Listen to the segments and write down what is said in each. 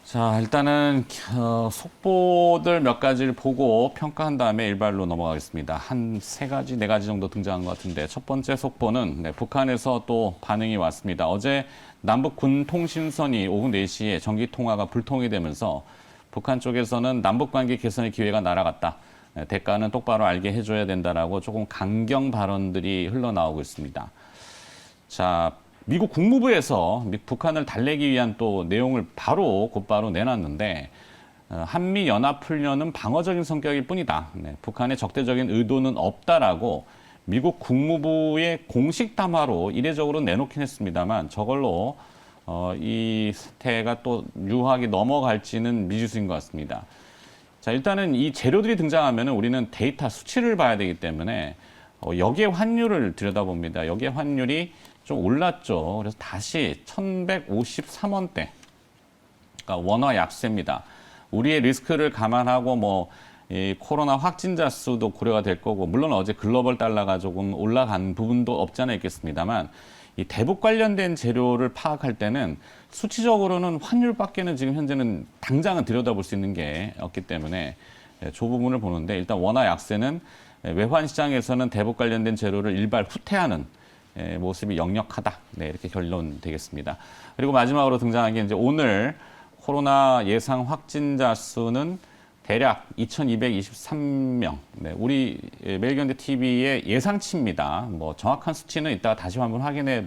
자, 일단은 속보들 몇 가지를 보고 평가한 다음에 일발로 넘어가겠습니다. 한 세 가지, 네 가지 정도 등장한 것 같은데 첫 번째 속보는 북한에서 또 반응이 왔습니다. 어제 남북 군 통신선이 오후 4시에 전기 통화가 불통이 되면서 북한 쪽에서는 남북 관계 개선의 기회가 날아갔다. 대가는 똑바로 알게 해줘야 된다라고 조금 강경 발언들이 흘러나오고 있습니다. 자, 미국 국무부에서 북한을 달래기 위한 또 내용을 곧바로 내놨는데 한미 연합훈련은 방어적인 성격일 뿐이다. 북한의 적대적인 의도는 없다라고 미국 국무부의 공식 담화로 이례적으로 내놓긴 했습니다만 저걸로 이 사태가 또 유하게 넘어갈지는 미지수인 것 같습니다. 자, 일단은 이 재료들이 등장하면 우리는 데이터 수치를 봐야 되기 때문에 역의 환율을 들여다봅니다. 역의 환율이 좀 올랐죠. 그래서 다시 1153원대. 그러니까 원화 약세입니다. 우리의 리스크를 감안하고 이 코로나 확진자 수도 고려가 될 거고, 물론 어제 글로벌 달러가 조금 올라간 부분도 없지 않아 있겠습니다만, 이 대북 관련된 재료를 파악할 때는 수치적으로는 환율밖에는 지금 현재는 당장은 들여다볼 수 있는 게 없기 때문에 저 부분을 보는데, 일단 원화 약세는 외환 시장에서는 대북 관련된 재료를 일발 후퇴하는 모습이 역력하다. 이렇게 결론 되겠습니다. 그리고 마지막으로 등장한 게 이제 오늘 코로나 예상 확진자 수는 대략 2,223명. 우리 매일경제 TV의 예상치입니다. 정확한 수치는 이따가 다시 한번 확인해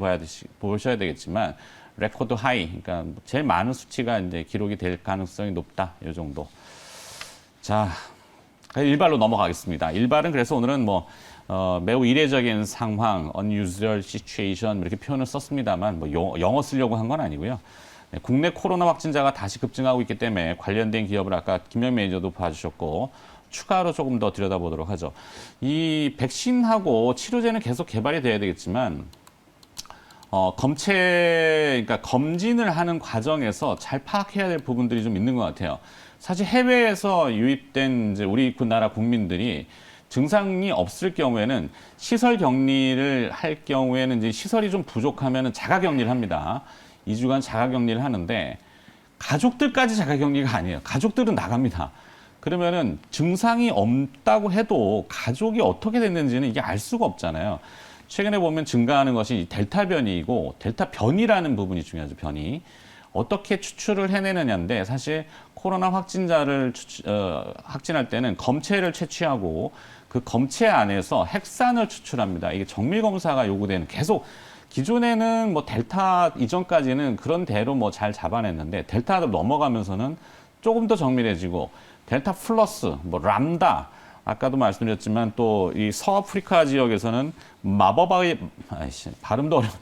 보셔야 되겠지만 레코드 하이, 그러니까 제일 많은 수치가 이제 기록이 될 가능성이 높다. 이 정도. 자, 일발로 넘어가겠습니다. 일발은 그래서 오늘은 매우 이례적인 상황, unusual situation 이렇게 표현을 썼습니다만 영어 쓰려고 한 건 아니고요. 국내 코로나 확진자가 다시 급증하고 있기 때문에 관련된 기업을 아까 김영 매니저도 봐주셨고 추가로 조금 더 들여다보도록 하죠. 이 백신하고 치료제는 계속 개발이 돼야 되겠지만 그러니까 검진을 하는 과정에서 잘 파악해야 될 부분들이 좀 있는 것 같아요. 사실 해외에서 유입된 이제 우리 나라 국민들이 증상이 없을 경우에는 시설 격리를 할 경우에는 이제 시설이 좀 부족하면 자가 격리를 합니다. 2주간 자가 격리를 하는데 가족들까지 자가 격리가 아니에요. 가족들은 나갑니다. 그러면은 증상이 없다고 해도 가족이 어떻게 됐는지는 이게 알 수가 없잖아요. 최근에 보면 증가하는 것이 델타 변이이고 델타 변이라는 부분이 중요하죠. 변이. 어떻게 추출을 해내느냐인데 사실 코로나 확진자를 확진할 때는 검체를 채취하고 그 검체 안에서 핵산을 추출합니다. 이게 정밀 검사가 요구되는 계속 기존에는 델타 이전까지는 그런 대로 잘 잡아냈는데 델타로 넘어가면서는 조금 더 정밀해지고 델타 플러스 람다 아까도 말씀드렸지만 또 이 서아프리카 지역에서는 발음도 어려워.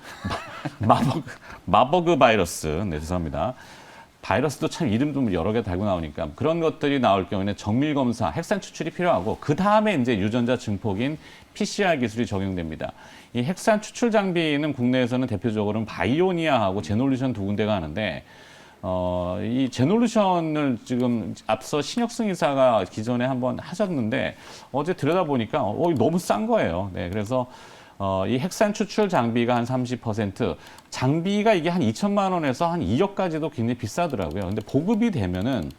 마버그 바이러스. 죄송합니다. 바이러스도 참 이름도 여러 개 달고 나오니까 그런 것들이 나올 경우에는 정밀 검사, 핵산 추출이 필요하고 그 다음에 이제 유전자 증폭인 PCR 기술이 적용됩니다. 이 핵산 추출 장비는 국내에서는 대표적으로는 바이오니아하고 제놀루션 두 군데가 하는데 이 제놀루션을 지금 앞서 신혁승 이사가 기존에 한번 하셨는데 어제 들여다보니까 너무 싼 거예요. 그래서 이 핵산 추출 장비가 한 30%, 장비가 이게 한 2천만 원에서 한 2억까지도 굉장히 비싸더라고요. 근데 보급이 되면은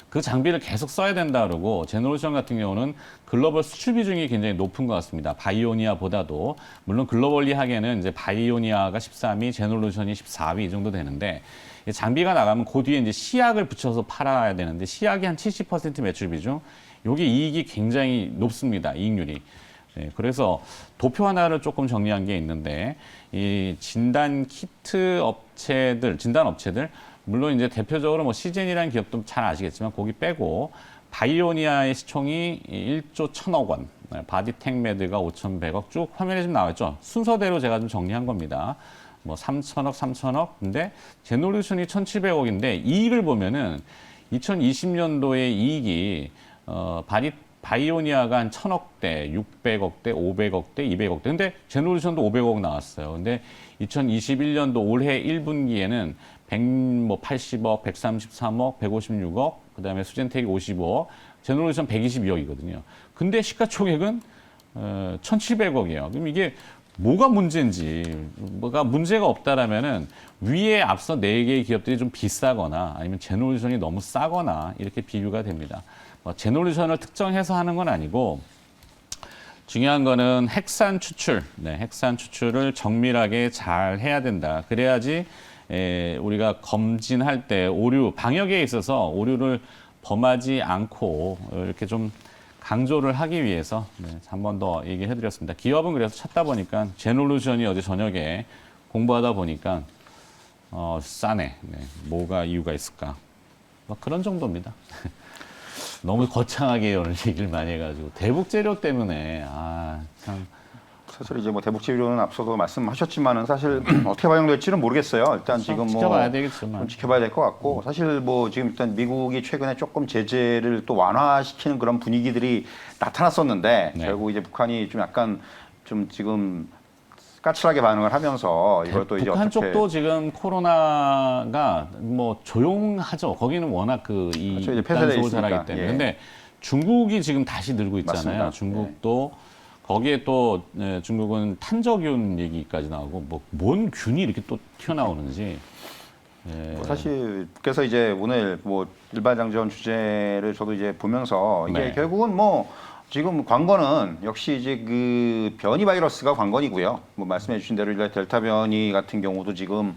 그 장비를 계속 써야 된다 그러고 제너레이션 같은 경우는 글로벌 수출 비중이 굉장히 높은 것 같습니다. 바이오니아보다도 물론 글로벌리 하기에는 이제 바이오니아가 13위, 제너레이션이 14위 이 정도 되는데 장비가 나가면 그 뒤에 이제 시약을 붙여서 팔아야 되는데 시약이 한 70% 매출 비중, 여기 이익이 굉장히 높습니다. 이익률이. 그래서 도표 하나를 조금 정리한 게 있는데 이 진단 업체들 물론 이제 대표적으로 시젠이라는 기업도 잘 아시겠지만 거기 빼고 바이오니아의 시총이 1조 1,000억 원, 바디텍메드가 5,100억 쭉 화면에 좀 나왔죠. 순서대로 제가 좀 정리한 겁니다. 3,000억. 근데 제놀루션이 1,700억인데 이익을 보면은 2020년도에 이익이 바이오니아가 한 1,000억대, 600억대, 500억대, 200억대. 근데 제놀루션도 500억 나왔어요. 근데 2021년도 올해 1분기에는 180억, 133억, 156억, 그 다음에 수젠텍이 55억, 제놀루션 122억이거든요. 근데 시가총액은 1,700억이에요. 그럼 이게 뭐가 문제인지, 뭐가 문제가 없다라면은 위에 앞서 4개의 기업들이 좀 비싸거나 아니면 제너레이션이 너무 싸거나 이렇게 비교가 됩니다. 제너레이션을 특정해서 하는 건 아니고 중요한 거는 핵산 추출, 핵산 추출을 정밀하게 잘 해야 된다. 그래야지 우리가 검진할 때 오류, 방역에 있어서 오류를 범하지 않고 이렇게 좀 강조를 하기 위해서 한 번 더 얘기해드렸습니다. 기업은 그래서 찾다 보니까 제놀루션이 어제 저녁에 공부하다 보니까 싸네. 뭐가 이유가 있을까? 그런 정도입니다. 너무 거창하게 오늘 얘기를 많이 해가지고 대북 재료 때문에 참. 사실 이제 뭐 대북 재료는 앞서도 말씀하셨지만은 사실 어떻게 반영될지는 모르겠어요. 일단 지금 뭐 지켜봐야 되겠지만 좀 지켜봐야 될 것 같고 사실 뭐 지금 일단 미국이 최근에 조금 제재를 또 완화시키는 그런 분위기들이 나타났었는데 결국 이제 북한이 좀 약간 좀 지금 까칠하게 반응을 하면서 이걸 또 이제 북한 어떻게 쪽도 지금 코로나가 뭐 조용하죠. 거기는 워낙 이 이제 폐쇄돼 단속을 잘하기 때문에. 근데 중국이 지금 다시 늘고 있잖아요. 맞습니다. 중국도 거기에 또 중국은 탄저균 얘기까지 나오고 뭔 균이 이렇게 또 튀어나오는지. 사실 그래서 이제 오늘 뭐 일반장전 주제를 저도 이제 보면서 이게 결국은 뭐 지금 관건은 역시 이제 그 변이 바이러스가 관건이고요. 뭐 말씀해 주신 대로 델타 변이 같은 경우도 지금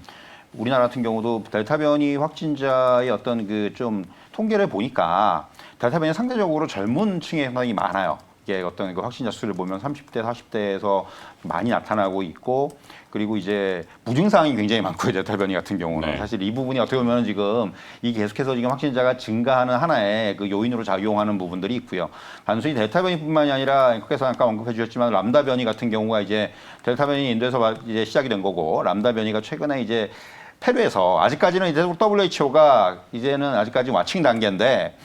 우리나라 같은 경우도 델타 변이 확진자의 어떤 그 좀 통계를 보니까 델타 변이 상대적으로 젊은 층에 상당히 많아요. 이게 어떤 그 확진자 수를 보면 30대, 40대에서 많이 나타나고 있고 그리고 이제 무증상이 굉장히 많고요. 델타 변이 같은 경우는 사실 이 부분이 어떻게 보면 지금 이 계속해서 지금 확진자가 증가하는 하나의 그 요인으로 작용하는 부분들이 있고요. 단순히 델타 변이뿐만이 아니라 앵커께서 잠깐 언급해 주셨지만 람다 변이 같은 경우가 이제 델타 변이 인도에서 이제 시작이 된 거고 람다 변이가 최근에 이제 페루에서 아직까지는 이제 WHO가 이제는 아직까지 와칭 단계인데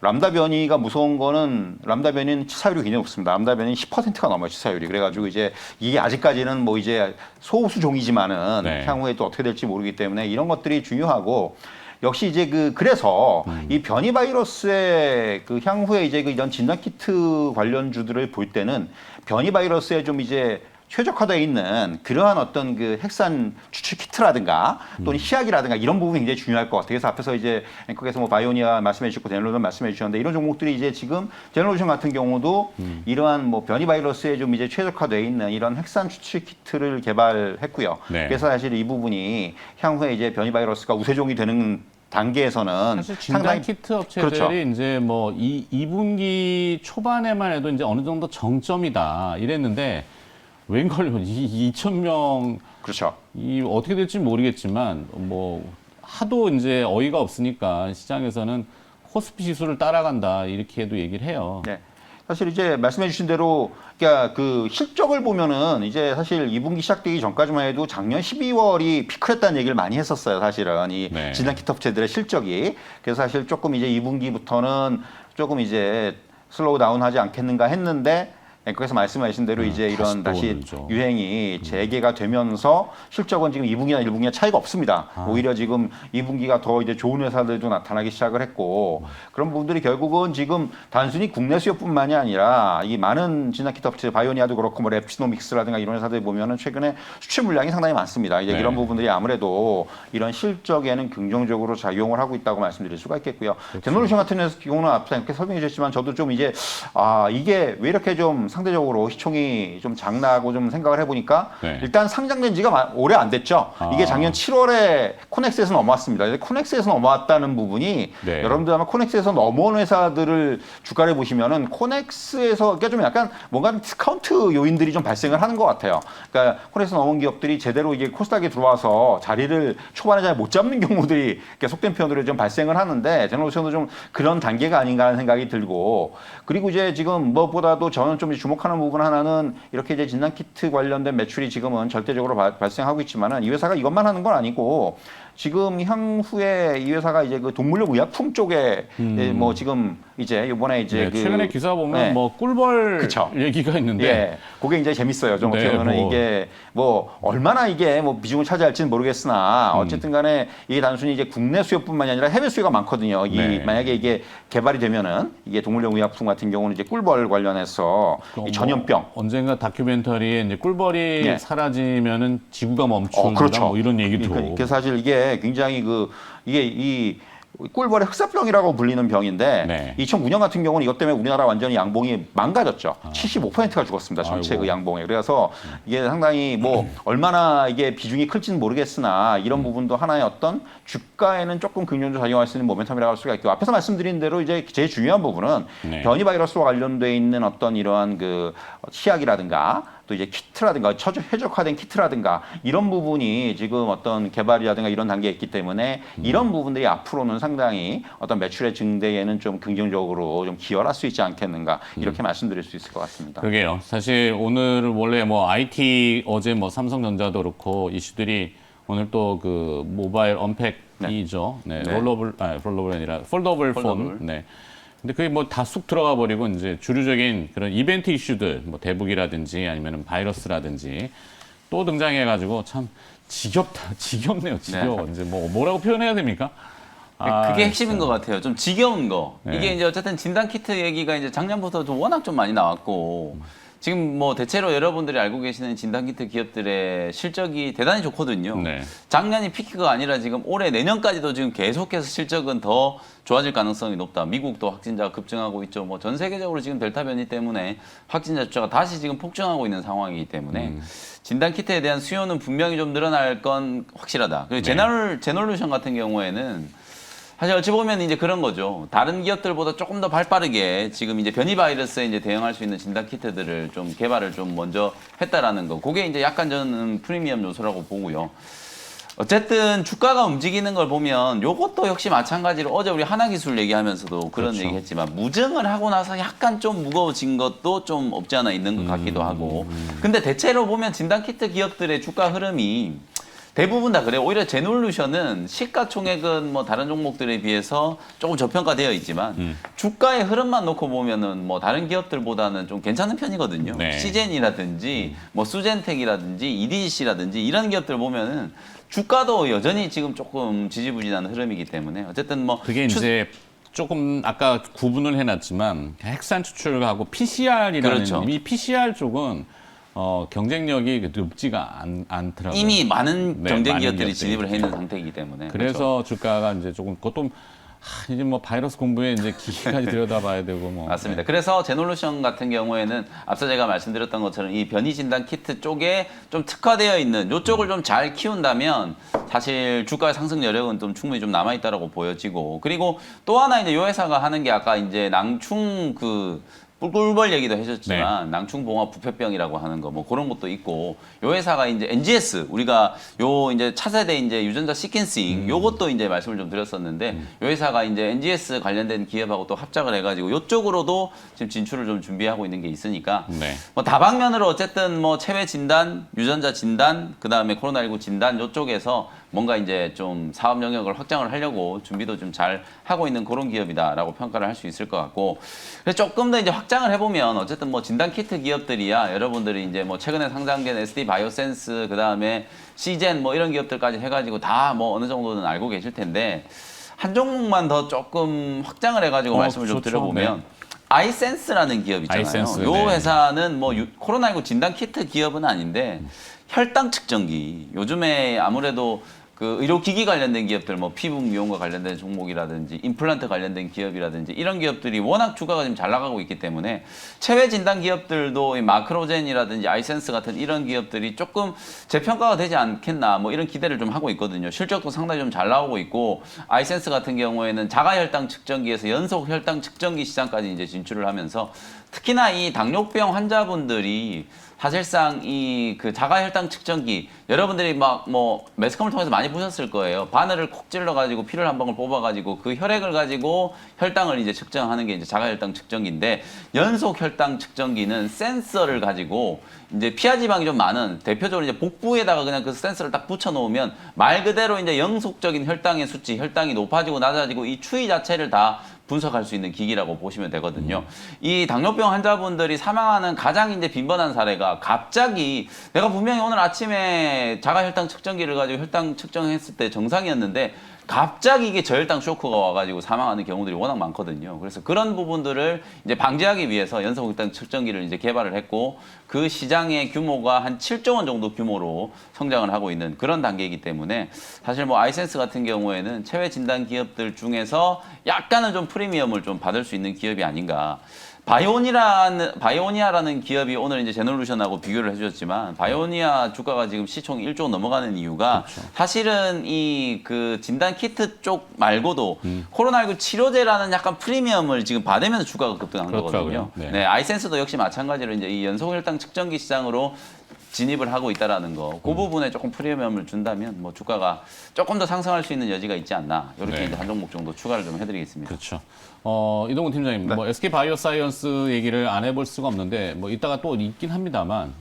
람다 변이가 무서운 거는 람다 변이는 치사율이 굉장히 높습니다. 람다 변이는 10%가 넘어요, 치사율이. 그래가지고 이제 이게 아직까지는 뭐 이제 소수 종이지만은 향후에 또 어떻게 될지 모르기 때문에 이런 것들이 중요하고 역시 이제 그래서 이 변이 바이러스의 그 향후에 이제 이런 진단 키트 관련주들을 볼 때는 변이 바이러스에 좀 이제 최적화되어 있는 그러한 어떤 그 핵산 추출 키트라든가 또는 희약이라든가 이런 부분이 굉장히 중요할 것 같아요. 그래서 앞에서 이제 앵커께서 뭐 바이오니아 말씀해 주셨고 제놀루션 말씀해 주셨는데 이런 종목들이 이제 지금 제놀루션 같은 경우도 이러한 뭐 변이 바이러스에 좀 이제 최적화되어 있는 이런 핵산 추출 키트를 개발했고요. 그래서 사실 이 부분이 향후에 이제 변이 바이러스가 우세종이 되는 단계에서는 사실 진단 키트 업체들이 이제 뭐 2분기 초반에만 해도 이제 어느 정도 정점이다 이랬는데 웬걸요? 2,000명. 그렇죠. 이 어떻게 될지 모르겠지만 뭐 하도 이제 어이가 없으니까 시장에서는 코스피 지수를 따라간다 이렇게 해도 얘기를 해요. 네. 사실 이제 말씀해 주신 대로 그러니까 그 실적을 보면은 이제 사실 2분기 시작되기 전까지만 해도 작년 12월이 피크했다는 얘기를 많이 했었어요. 사실은 이 진단 키트 업체들의 실적이. 그래서 사실 조금 이제 2분기부터는 조금 이제 슬로우 다운하지 않겠는가 했는데 앵커께서 말씀하신 대로 이제 이런 다시 유행이 재개가 되면서 실적은 지금 2분기나 1분기나 차이가 없습니다. 오히려 지금 2분기가 더 이제 좋은 회사들도 나타나기 시작을 했고 그런 부분들이 결국은 지금 단순히 국내 수요뿐만이 아니라 이 많은 진단키트 업체 바이오니아도 그렇고 뭐 랩시노믹스라든가 이런 회사들 보면은 최근에 수출 물량이 상당히 많습니다. 이제 이런 부분들이 아무래도 이런 실적에는 긍정적으로 작용을 하고 있다고 말씀드릴 수가 있겠고요. 제놀루션 같은 경우는 앞서 이렇게 설명해 주셨지만 저도 좀 이제 이게 왜 이렇게 좀 상대적으로 시총이 좀 작나고 좀 생각을 해보니까 일단 상장된 지가 오래 안 됐죠. 이게 작년 7월에 코넥스에서 넘어왔습니다. 코넥스에서 넘어왔다는 부분이 여러분들 아마 코넥스에서 넘어온 회사들을 주가를 보시면은 코넥스에서 그러니까 좀 약간 뭔가 디스카운트 요인들이 좀 발생을 하는 것 같아요. 그러니까 코넥스 넘어온 기업들이 제대로 이게 코스닥에 들어와서 자리를 초반에 잘 못 잡는 경우들이 속된 표현들이 좀 발생을 하는데 제너레이션도 좀 그런 단계가 아닌가 하는 생각이 들고 그리고 이제 지금 무엇보다도 저는 좀 주목하는 부분 하나는 이렇게 이제 진단 키트 관련된 매출이 지금은 절대적으로 발생하고 있지만은 이 회사가 이것만 하는 건 아니고 지금 향후에 이 회사가 이제 그 동물용 의약품 쪽에 뭐 지금 이제 이번에 이제 네, 최근에 기사 보면 네. 뭐 꿀벌 그쵸. 얘기가 있는데 예, 그게 이제 재밌어요. 좀 어떻게 보면 이게 뭐 얼마나 이게 뭐 비중을 차지할지는 모르겠으나 어쨌든 간에 이게 단순히 이제 국내 수요뿐만이 아니라 해외 수요가 많거든요. 만약에 이게 개발이 되면은 이게 동물용 의약품 같은 경우는 이제 꿀벌 관련해서 이 전염병. 언젠가 다큐멘터리에 이제 꿀벌이 사라지면은 지구가 멈춘다 그렇죠. 뭐 이런 얘기도. 그러니까 사실 이게 굉장히 이게 이 꿀벌의 흑사병이라고 불리는 병인데 2009년 같은 경우는 이것 때문에 우리나라 완전히 양봉이 망가졌죠. 75%가 죽었습니다. 전체 그 양봉에. 그래서 이게 상당히 뭐 얼마나 이게 비중이 클지는 모르겠으나 이런 부분도 하나의 어떤 주가에는 조금 긍정적으로 작용할 수 있는 모멘텀이라고 할 수가 있고 앞에서 말씀드린 대로 이제 제일 중요한 부분은 변이 바이러스와 관련돼 있는 어떤 이러한 그 치약이라든가 또 이제 키트라든가 최적화된 키트라든가 이런 부분이 지금 어떤 개발이라든가 이런 단계에 있기 때문에 이런 부분들이 앞으로는 상당히 어떤 매출의 증대에는 좀 긍정적으로 좀 기여할 수 있지 않겠는가 이렇게 말씀드릴 수 있을 것 같습니다. 그러게요. 사실 오늘 원래 뭐 IT 어제 뭐 삼성전자도 그렇고 이슈들이 오늘 또 그 모바일 언팩이죠. 롤러블 아니라 폴더블 폰. 네. 근데 그게 뭐 다 쑥 들어가 버리고 이제 주류적인 그런 이벤트 이슈들, 뭐 대북이라든지 아니면 바이러스라든지 또 등장해가지고 참 지겹네요. 지겨워. 이제 뭐라고 표현해야 됩니까? 그게 핵심인 것 같아요. 좀 지겨운 거. 이게 이제 어쨌든 진단 키트 얘기가 이제 작년부터 좀 워낙 좀 많이 나왔고 지금 뭐 대체로 여러분들이 알고 계시는 진단 키트 기업들의 실적이 대단히 좋거든요. 작년이 피크가 아니라 지금 올해 내년까지도 지금 계속해서 실적은 더 좋아질 가능성이 높다. 미국도 확진자가 급증하고 있죠. 뭐 전 세계적으로 지금 델타 변이 때문에 확진자 숫자가 다시 지금 폭증하고 있는 상황이기 때문에 진단 키트에 대한 수요는 분명히 좀 늘어날 건 확실하다. 그리고 제놀루션 같은 경우에는 사실 어찌 보면 이제 그런 거죠. 다른 기업들보다 조금 더 발빠르게 지금 이제 변이 바이러스에 이제 대응할 수 있는 진단 키트들을 좀 개발을 좀 먼저 했다라는 거. 그게 이제 약간 저는 프리미엄 요소라고 보고요. 어쨌든 주가가 움직이는 걸 보면 요것도 역시 마찬가지로 어제 우리 하나기술 얘기하면서도 그런 얘기 했지만 무증을 하고 나서 약간 좀 무거워진 것도 좀 없지 않아 있는 것 같기도 하고. 근데 대체로 보면 진단 키트 기업들의 주가 흐름이 대부분 다 그래요. 오히려 제놀루션은 시가총액은 뭐 다른 종목들에 비해서 조금 저평가되어 있지만 주가의 흐름만 놓고 보면은 뭐 다른 기업들보다는 좀 괜찮은 편이거든요. 시젠이라든지 뭐 수젠텍이라든지 EDC라든지 이런 기업들 보면은 주가도 여전히 지금 조금 지지부진한 흐름이기 때문에 어쨌든 뭐 그게 이제 조금 아까 구분을 해놨지만 핵산 추출하고 PCR이라는 이 PCR 쪽은 경쟁력이 높지가 않더라고요. 이미 많은 경쟁 기업들이 진입을 해 있는 상태이기 때문에. 그래서 주가가 이제 조금 그것도 이제 뭐 바이러스 공부에 이제 기기까지 들여다봐야 되고 뭐. 맞습니다. 그래서 제놀루션 같은 경우에는 앞서 제가 말씀드렸던 것처럼 이 변이 진단 키트 쪽에 좀 특화되어 있는 이쪽을 좀 잘 키운다면 사실 주가의 상승 여력은 좀 충분히 좀 남아 있다라고 보여지고 그리고 또 하나 이제 이 회사가 하는 게 아까 이제 낭충 꿀벌 얘기도 해줬지만 낭충봉합 부패병이라고 하는 거 뭐 그런 것도 있고 요 회사가 이제 NGS 우리가 요 이제 차세대 이제 유전자 시퀀싱 요것도 이제 말씀을 좀 드렸었는데 요 회사가 이제 NGS 관련된 기업하고 또 합작을 해가지고 요쪽으로도 지금 진출을 좀 준비하고 있는 게 있으니까 뭐 다방면으로 어쨌든 뭐 체외 진단, 유전자 진단, 그 다음에 코로나19 진단 요쪽에서 뭔가 이제 좀 사업 영역을 확장을 하려고 준비도 좀 잘 하고 있는 그런 기업이다라고 평가를 할 수 있을 것 같고 그래서 조금 더 이제 확장을 해보면 어쨌든 뭐 진단 키트 기업들이야 여러분들이 이제 뭐 최근에 상장된 SD 바이오센스 그 다음에 시젠 뭐 이런 기업들까지 해가지고 다 뭐 어느 정도는 알고 계실 텐데 한 종목만 더 조금 확장을 해가지고 말씀을 좀 드려보면 아이센스라는 기업 있잖아요. 아이센스, 요 회사는 뭐 코로나19 진단 키트 기업은 아닌데 혈당 측정기 요즘에 아무래도 그 의료기기 관련된 기업들, 뭐 피부 미용과 관련된 종목이라든지 임플란트 관련된 기업이라든지 이런 기업들이 워낙 주가가 지금 잘 나가고 있기 때문에 체외 진단 기업들도 이 마크로젠이라든지 아이센스 같은 이런 기업들이 조금 재평가가 되지 않겠나 뭐 이런 기대를 좀 하고 있거든요. 실적도 상당히 좀 잘 나오고 있고 아이센스 같은 경우에는 자가혈당 측정기에서 연속 혈당 측정기 시장까지 이제 진출을 하면서 특히나 이 당뇨병 환자분들이 사실상 이 그 자가 혈당 측정기 여러분들이 막 뭐 매스컴을 통해서 많이 보셨을 거예요. 바늘을 콕 찔러 가지고 피를 한 방울 뽑아 가지고 그 혈액을 가지고 혈당을 이제 측정하는 게 이제 자가 혈당 측정기인데 연속 혈당 측정기는 센서를 가지고 이제 피하 지방이 좀 많은 대표적으로 이제 복부에다가 그냥 그 센서를 딱 붙여 놓으면 말 그대로 이제 영속적인 혈당의 수치, 혈당이 높아지고 낮아지고 이 추이 자체를 다 분석할 수 있는 기기라고 보시면 되거든요. 이 당뇨병 환자분들이 사망하는 가장 이제 빈번한 사례가 갑자기 내가 분명히 오늘 아침에 자가 혈당 측정기를 가지고 혈당 측정했을 때 정상이었는데 갑자기 이게 저혈당 쇼크가 와가지고 사망하는 경우들이 워낙 많거든요. 그래서 그런 부분들을 이제 방지하기 위해서 연속혈당 측정기를 이제 개발을 했고 그 시장의 규모가 한 7조 원 정도 규모로 성장을 하고 있는 그런 단계이기 때문에 사실 뭐 아이센스 같은 경우에는 체외 진단 기업들 중에서 약간은 좀 프리미엄을 좀 받을 수 있는 기업이 아닌가. 바이오니아라는 기업이 오늘 이제 제놀루션하고 비교를 해주셨지만 바이오니아 주가가 지금 시총 1조 넘어가는 이유가 그렇죠. 사실은 이 그 진단 키트 쪽 말고도 코로나19 치료제라는 약간 프리미엄을 지금 받으면서 주가가 급등한 그렇더라고요. 거거든요. 네. 아이센스도 역시 마찬가지로 이제 이 연속혈당 측정기 시장으로 진입을 하고 있다라는 거, 그 부분에 조금 프리미엄을 준다면 뭐 주가가 조금 더 상승할 수 있는 여지가 있지 않나 이렇게 네. 이제 한 종목 정도 추가를 좀 해드리겠습니다. 그렇죠. 이동훈 팀장님, 네. 뭐 SK 바이오사이언스 얘기를 안 해볼 수가 없는데 뭐 이따가 또 있긴 합니다만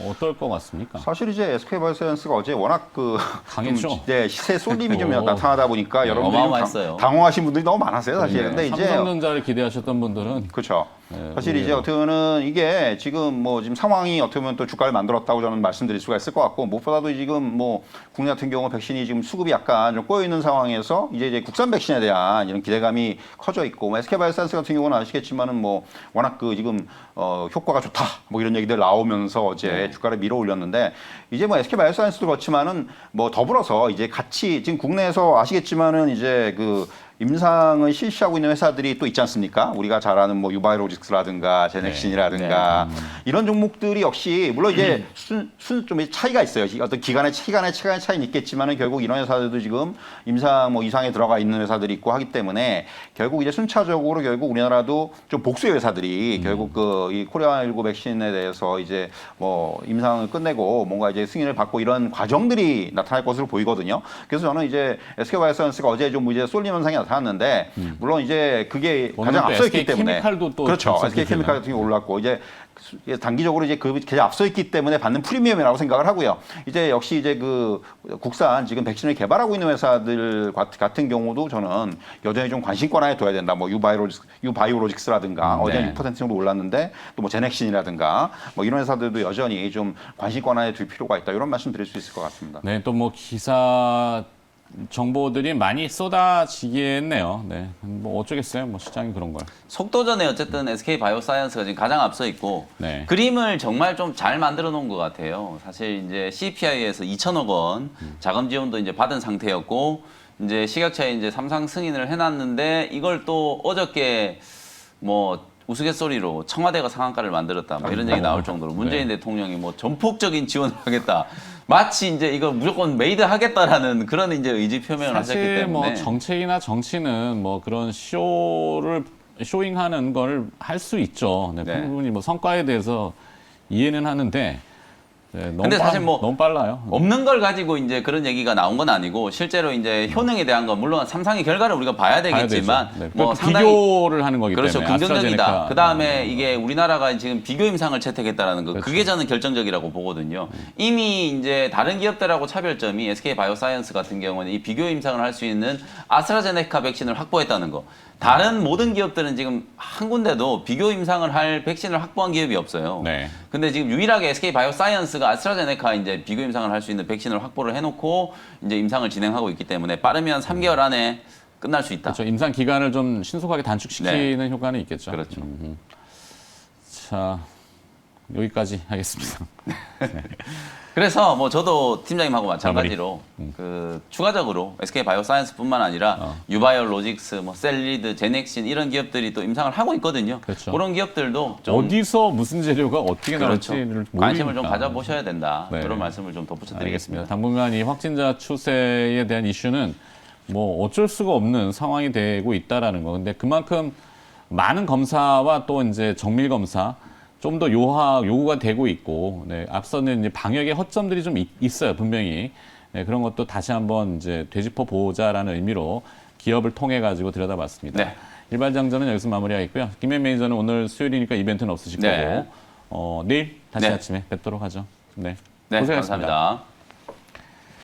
어떨 것 같습니까? 사실 이제 SK 바이오사이언스가 어제 워낙 그 강했죠. 좀, 네, 시세 쏠림이 좀 나타나다 보니까 네, 여러분들이 어마어마했어요. 당황하신 분들이 너무 많았어요, 사실. 근데 이제 삼성전자를 기대하셨던 분들은 그렇죠. 네, 사실 이제 의외로. 어떻게 보면 이게 지금 뭐 지금 상황이 어떻게 보면 또 주가를 만들었다고 저는 말씀드릴 수가 있을 것 같고 무엇보다도 지금 뭐 국내 같은 경우 백신이 지금 수급이 약간 좀 꼬여 있는 상황에서 이제 국산 백신에 대한 이런 기대감이 커져 있고 뭐 SK바이오사이언스 같은 경우는 아시겠지만은 뭐 워낙 그 지금 효과가 좋다 뭐 이런 얘기들 나오면서 어제 주가를 밀어 올렸는데 이제 뭐 SK바이오사이언스도 그렇지만은 뭐 더불어서 이제 같이 지금 국내에서 아시겠지만은 이제 그 임상을 실시하고 있는 회사들이 또 있지 않습니까? 우리가 잘 아는 뭐 유바이오로직스라든가 제넥신이라든가 이런 종목들이 역시 물론 이제 좀 차이가 있어요. 어떤 기간의 차이는 있겠지만은 결국 이런 회사들도 지금 임상 뭐 이상에 들어가 있는 회사들이 있고 하기 때문에 결국 이제 순차적으로 결국 우리나라도 좀 복수의 회사들이 결국 그 이 코로나19 백신에 대해서 이제 뭐 임상을 끝내고 뭔가 이제 승인을 받고 이런 과정들이 나타날 것으로 보이거든요. 그래서 저는 이제 SK바이오사이언스가 어제 좀 이제 쏠림 현상이 나타났는데 물론 이제 그게 가장 앞서 있기 때문에 SK케미칼도 또 그렇죠. SK케미칼 같은 게 올랐고 이제 단기적으로 이제 그 계속 앞서 있기 때문에 받는 프리미엄이라고 생각을 하고요. 이제 역시 이제 그 국산 지금 백신을 개발하고 있는 회사들 같은 경우도 저는 여전히 좀 관심권 안에 둬야 된다. 뭐 유바이오로직스라든가 어제 6% 정도 올랐는데 또 뭐 제넥신이라든가 뭐 이런 회사들도 여전히 좀 관심권 안에 둘 필요가 있다. 이런 말씀 드릴 수 있을 것 같습니다. 네, 또 뭐 기사 정보들이 많이 쏟아지겠네요. 네, 뭐 어쩌겠어요. 뭐 시장이 그런 걸. 속도전에 어쨌든 SK 바이오사이언스가 지금 가장 앞서 있고 네. 그림을 정말 좀 잘 만들어 놓은 것 같아요. 사실 이제 CPI에서 2천억 원 자금 지원도 이제 받은 상태였고 이제 식약처에 이제 삼상 승인을 해놨는데 이걸 또 어저께 뭐 우스갯소리로 청와대가 상한가를 만들었다 뭐 이런 얘기 나올 정도로 문재인 대통령이 뭐 전폭적인 지원을 하겠다. 마치 이제 이거 무조건 메이드 하겠다라는 그런 이제 의지 표명을 하셨기 사실 때문에 뭐 정책이나 정치는 뭐 그런 쇼잉하는 걸 할 수 있죠. 네, 네. 충분히 뭐 성과에 대해서 이해는 하는데 네, 너무 근데 사실 뭐 너무 빨라요. 없는 걸 가지고 이제 그런 얘기가 나온 건 아니고 실제로 이제 효능에 대한 건 물론 삼상의 결과를 우리가 봐야 되겠지만 네. 뭐 그러니까 상당히 비교를 하는 거기 그렇죠. 때문에 긍정적이다. 아스트라제네카. 그 다음에 이게 우리나라가 지금 비교 임상을 채택했다라는 거, 그렇죠. 그게 저는 결정적이라고 보거든요. 이미 이제 다른 기업들하고 차별점이 SK 바이오사이언스 같은 경우는 이 비교 임상을 할 수 있는 아스트라제네카 백신을 확보했다는 거. 다른 모든 기업들은 지금 한 군데도 비교 임상을 할 백신을 확보한 기업이 없어요. 네. 근데 지금 유일하게 SK 바이오사이언스가 아스트라제네카 이제 비교 임상을 할 수 있는 백신을 확보를 해놓고 이제 임상을 진행하고 있기 때문에 빠르면 3개월 안에 끝날 수 있다. 그렇죠. 임상 기간을 좀 신속하게 단축시키는 효과는 있겠죠. 그렇죠. 자, 여기까지 하겠습니다. 그래서 뭐 저도 팀장님하고 마찬가지로 그 추가적으로 SK 바이오사이언스뿐만 아니라 유바이오로직스, 뭐 셀리드, 제넥신 이런 기업들이 또 임상을 하고 있거든요. 그렇죠. 그런 기업들도 좀 어디서 무슨 재료가 어떻게 그렇죠. 나올지를 관심을 좀 모르니까. 가져보셔야 된다. 네. 그런 말씀을 좀 덧붙여드리겠습니다. 알겠습니다. 당분간 이 확진자 추세에 대한 이슈는 뭐 어쩔 수가 없는 상황이 되고 있다라는 거. 근데 그만큼 많은 검사와 또 이제 정밀 검사 좀 더 요구가 되고 있고, 네, 앞서는 이제 방역의 허점들이 좀 있어요, 분명히. 네, 그런 것도 다시 한번 이제 되짚어 보자라는 의미로 기업을 통해 가지고 들여다봤습니다. 네. 일발장전은 여기서 마무리하겠고요. 김현 매니저는 오늘 수요일이니까 이벤트는 없으실 네. 거고, 내일 다시 네. 아침에 뵙도록 하죠. 네, 네, 고생하셨습니다. 감사합니다.